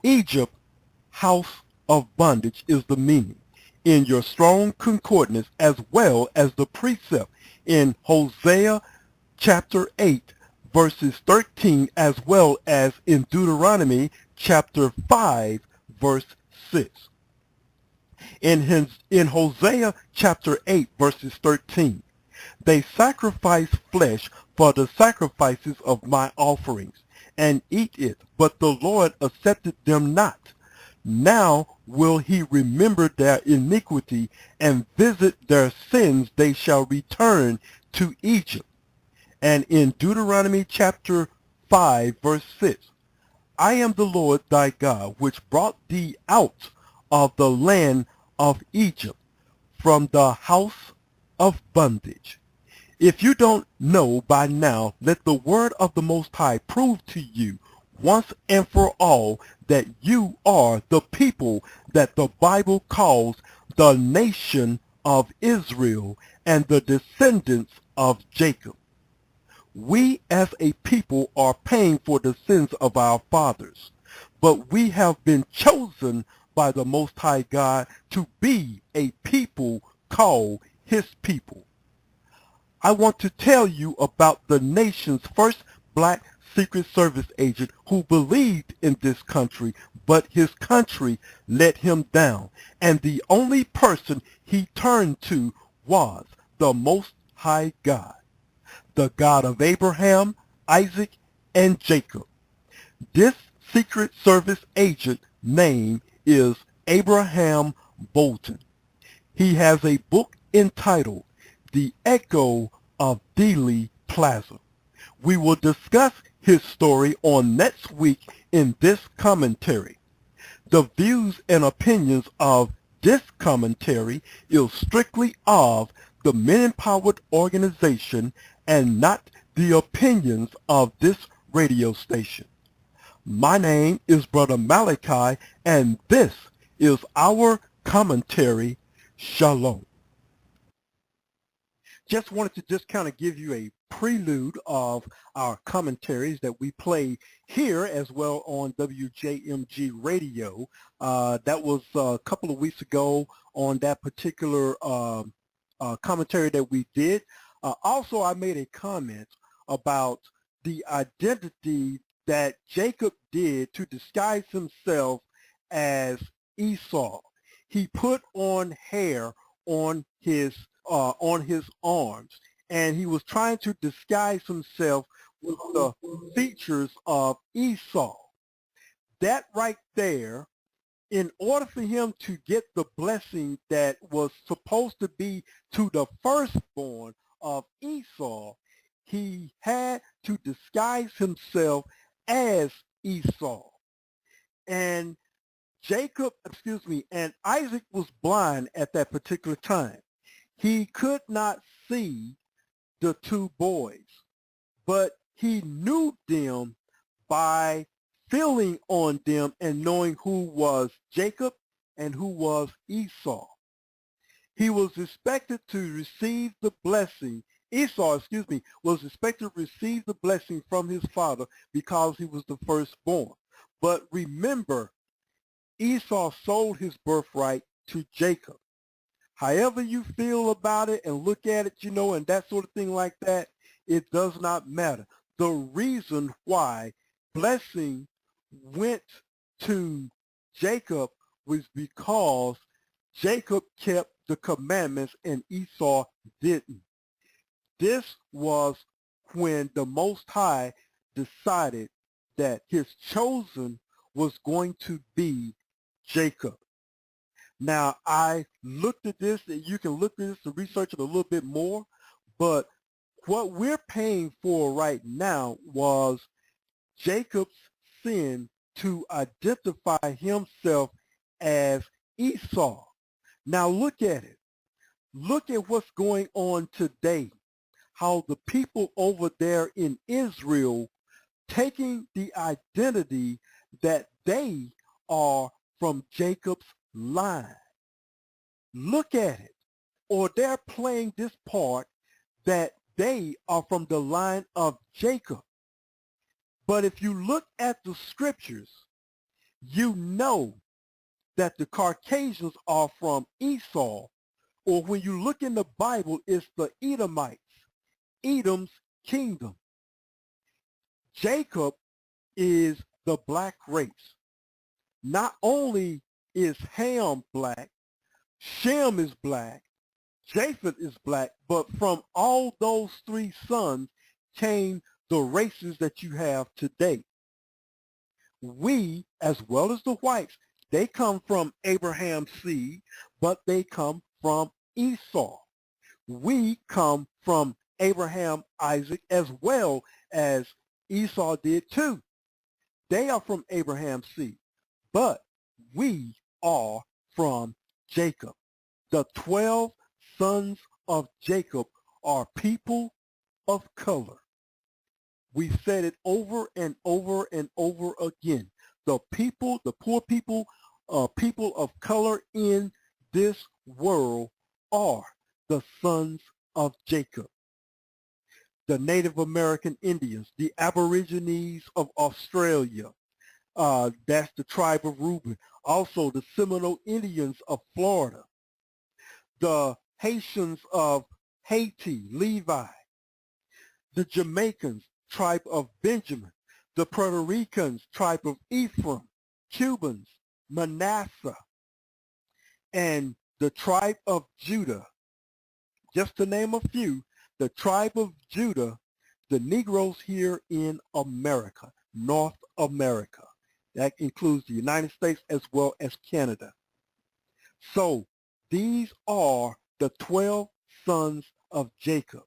Egypt, house of bondage, is the meaning in your strong concordance, as well as the precept in Hosea chapter 8 verses 13, as well as in Deuteronomy chapter 5 verse 6. In Hosea chapter 8 verses 13, they sacrifice flesh for the sacrifices of my offerings, and eat it, but the Lord accepted them not. Now will he remember their iniquity and visit their sins, they shall return to Egypt. And in Deuteronomy chapter 5 verse 6, I am the Lord thy God, which brought thee out of the land of Egypt, from the house of bondage. If you don't know by now, let the word of the Most High prove to you once and for all that you are the people that the Bible calls the nation of Israel and the descendants of Jacob. We as a people are paying for the sins of our fathers, but we have been chosen by the Most High God to be a people called his people. I want to tell you about the nation's first black Secret Service agent who believed in this country, but his country let him down, and the only person he turned to was the Most High God, the God of Abraham, Isaac, and Jacob. This Secret Service agent name is Abraham Bolton. He has a book entitled The Echo of Dealey Plaza. We will discuss his story on next week in this commentary. The views and opinions of this commentary is strictly of the Men Empowered organization and not the opinions of this radio station. My name is Brother Malachi, and this is our commentary. Shalom. Just wanted to kind of give you a prelude of our commentaries that we play here as well on WJMG Radio. That was a couple of weeks ago on that particular commentary that we did. Also, I made a comment about the identity that Jacob did to disguise himself as Esau. He put on hair on his arms, and he was trying to disguise himself with the features of Esau. That right there, in order for him to get the blessing that was supposed to be to the firstborn of Esau, he had to disguise himself as Esau. And Isaac was blind at that particular time. He could not see the two boys, but he knew them by feeling on them and knowing who was Jacob and who was Esau. He was expected to receive the blessing. Esau, was expected to receive the blessing from his father because he was the firstborn. But remember, Esau sold his birthright to Jacob. However you feel about it and look at it, and that sort of thing like that, it does not matter. The reason why blessing went to Jacob was because Jacob kept the commandments and Esau didn't. This was when the Most High decided that his chosen was going to be Jacob. Now, I looked at this, and you can look at this and research it a little bit more, but what we're paying for right now was Jacob's sin to identify himself as Esau. Now, look at it. Look at what's going on today, how the people over there in Israel taking the identity that they are from Jacob's line. Look at it. Or they're playing this part that they are from the line of Jacob. But if you look at the scriptures, you know that the Caucasians are from Esau. Or when you look in the Bible, it's the Edomites, Edom's kingdom. Jacob is the black race. Not only is Ham black, Shem is black, Japheth is black, but from all those three sons came the races that you have today. We, as well as the whites, they come from Abraham's seed, but they come from Esau. We come from Abraham, Isaac, as well as Esau did too. They are from Abraham's seed, but we are from Jacob. The 12 sons of Jacob are people of color. We said it over and over and over again. The people, the poor people, people of color in this world are the sons of Jacob. The Native American Indians, the Aborigines of Australia, that's the tribe of Reuben. Also the Seminole Indians of Florida, the Haitians of Haiti, Levi, the Jamaicans, tribe of Benjamin, the Puerto Ricans, tribe of Ephraim, Cubans, Manasseh, and the tribe of Judah. Just to name a few, the tribe of Judah, the Negroes here in America, North America. That includes the United States as well as Canada. So these are the 12 sons of Jacob.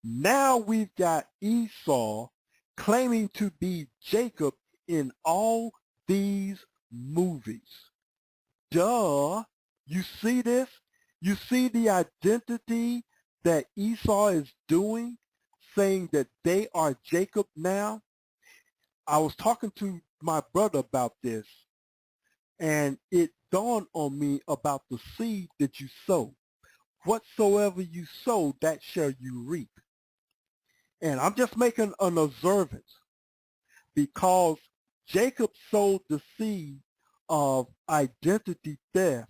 Now we've got Esau claiming to be Jacob in all these movies. Duh. You see this? You see the identity that Esau is doing, saying that they are Jacob now? I was talking to my brother about this, and it dawned on me about the seed that you sow. Whatsoever you sow, that shall you reap. And I'm just making an observance because Jacob sowed the seed of identity theft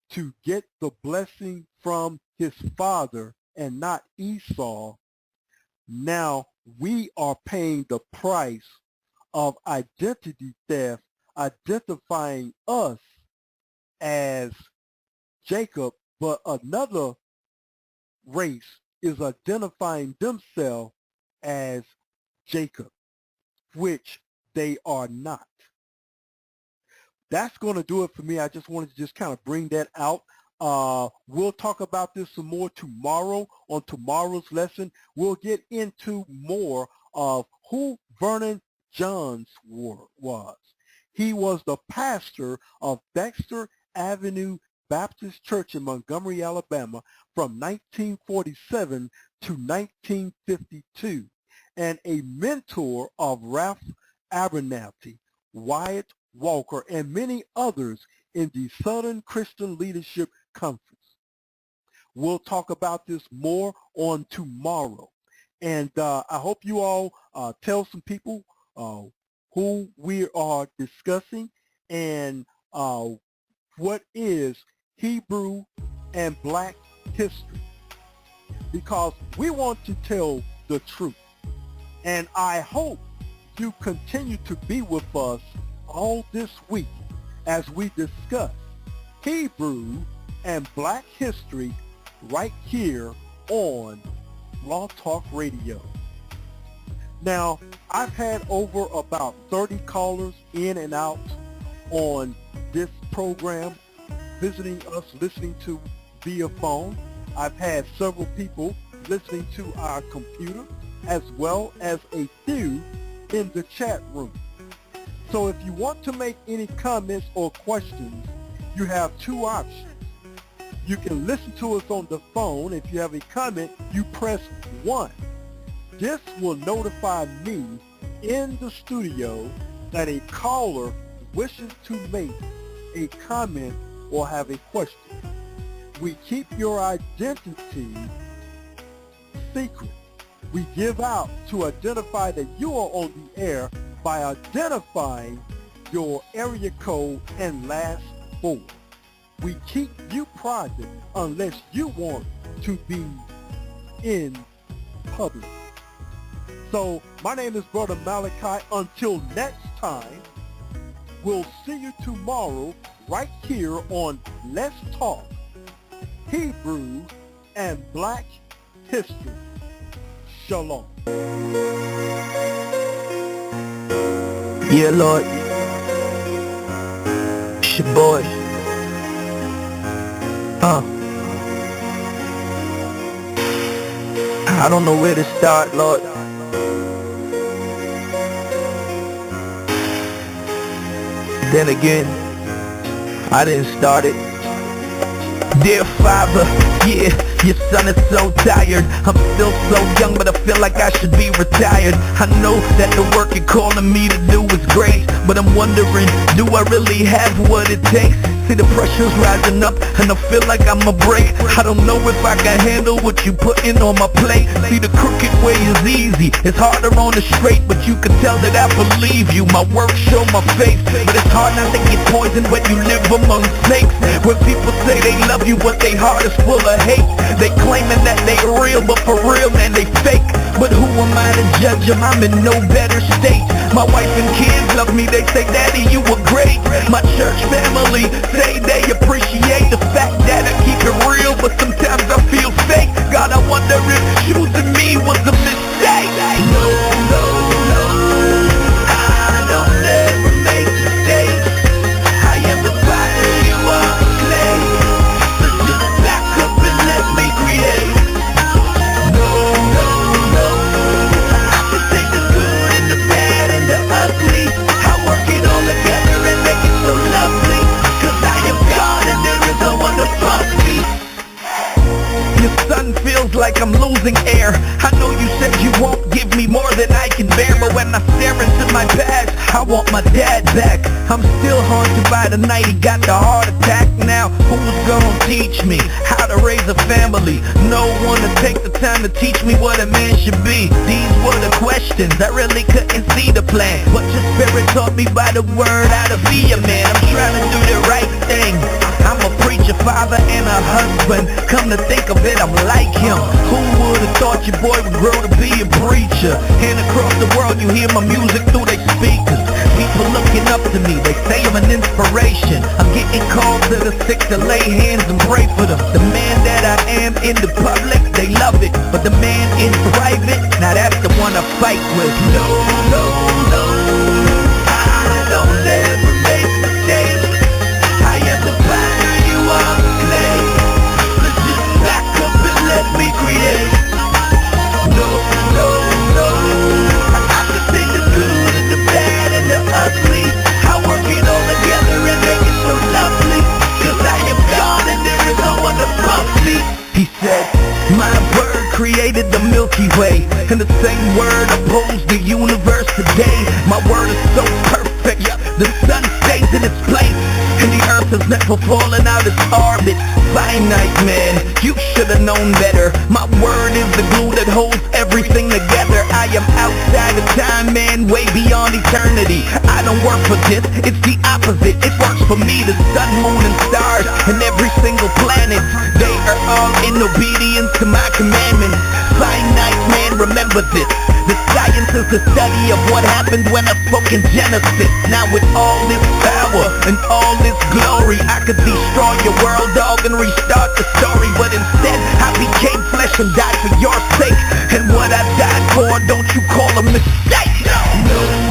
to get the blessing from his father and not Esau. Now we are paying the price of identity theft, identifying us as Jacob, but another race is identifying themselves as Jacob, which they are not. That's going to do it for me. I just wanted to just kind of bring that out. We'll talk about this some more tomorrow on tomorrow's lesson. We'll get into more of who Vernon Johns was. He was the pastor of Dexter Avenue Baptist Church in Montgomery, Alabama from 1947 to 1952, and a mentor of Ralph Abernathy, Wyatt Walker, and many others in the Southern Christian Leadership Conference. We'll talk about this more on tomorrow. And I hope you all tell some people who we are discussing and what is Hebrew and Black history, because we want to tell the truth. And I hope you continue to be with us all this week as we discuss Hebrew and Black history right here on Law Talk Radio. Now, I've had over about 30 callers in and out on this program, visiting us, listening to via phone. I've had several people listening to our computer, as well as a few in the chat room. So if you want to make any comments or questions, you have two options. You can listen to us on the phone. If you have a comment, you press 1. This will notify me in the studio that a caller wishes to make a comment or have a question. We keep your identity secret. We give out to identify that you are on the air by identifying your area code and last 4. We keep you private unless you want to be in public. So my name is Brother Malachi. Until next time, we'll see you tomorrow right here on Let's Talk Hebrew and Black History. Shalom. Yeah, Lord. It's your boy. I don't know where to start, Lord. Then again, I didn't start it. Dear Father, yeah, your son is so tired. I'm still so young, but I feel like I should be retired. I know that the work you're calling me to do is great, but I'm wondering, do I really have what it takes? See the pressure's rising up, and I feel like I'ma break. I don't know if I can handle what you putting on my plate. See the crooked way is easy, it's harder on the straight, but you can tell that I believe you. My work show my face, but it's hard not to get poisoned when you live among snakes. When people say they love you, but they heart is full of hate. They claiming that they real, but for real, man, they fake. But who am I to judge them? I'm in no better state. My wife and kids love me, they say, Daddy, you were great. My church family say they appreciate the fact that I keep it real, but sometimes I feel fake. God, I wonder if choosing me was a mistake. No, no, no, I don't ever make mistakes. I am the potter, you are the clay. So just back up and let me create. No, no, I want my dad back. I'm still haunted by the night he got the heart attack. Now, who's gonna teach me how to raise a family? No one to take the time to teach me what a man should be. These were the questions, I really couldn't see the plan, but your spirit taught me by the word how to be a man. I'm trying to do the right thing. I'm a preacher, father, and a husband. Come to think of it, I'm like him. Who would've thought your boy would grow to be a preacher? And across the world you hear my music through their speakers. People looking up to me, they say I'm an inspiration. I'm getting called to the sick to lay hands and pray for them. The man that I am in the public, they love it. But the man in private, now that's the one I fight with. No, no, no, I don't ever make mistakes. I am the fire, you are the slave. So just back up and let me create. No, no, no, I can take the good and the bad and the ugly. I work it all together and make it so lovely. Cause I am God and there is no one above me. He said, my word created the Milky Way, and the same word upholds the universe today. My word is so perfect, the sun stays in its place, and the earth has never fallen out its orbit. Finite man, you should've known better. My word is the glue that holds everything together. I am outside of time, man, way beyond eternity. I don't work for this, it's the opposite. It works for me, the sun, moon, and stars, and every single planet. They are all in obedience to my commandments. Finite man, remember this. The science is the study of what happened when I spoke in Genesis. Now with all this power and all this glory, I could destroy your world, dog, and restart the story. But instead, I became flesh and died for your sake. And what I died for, don't you call a mistake. No.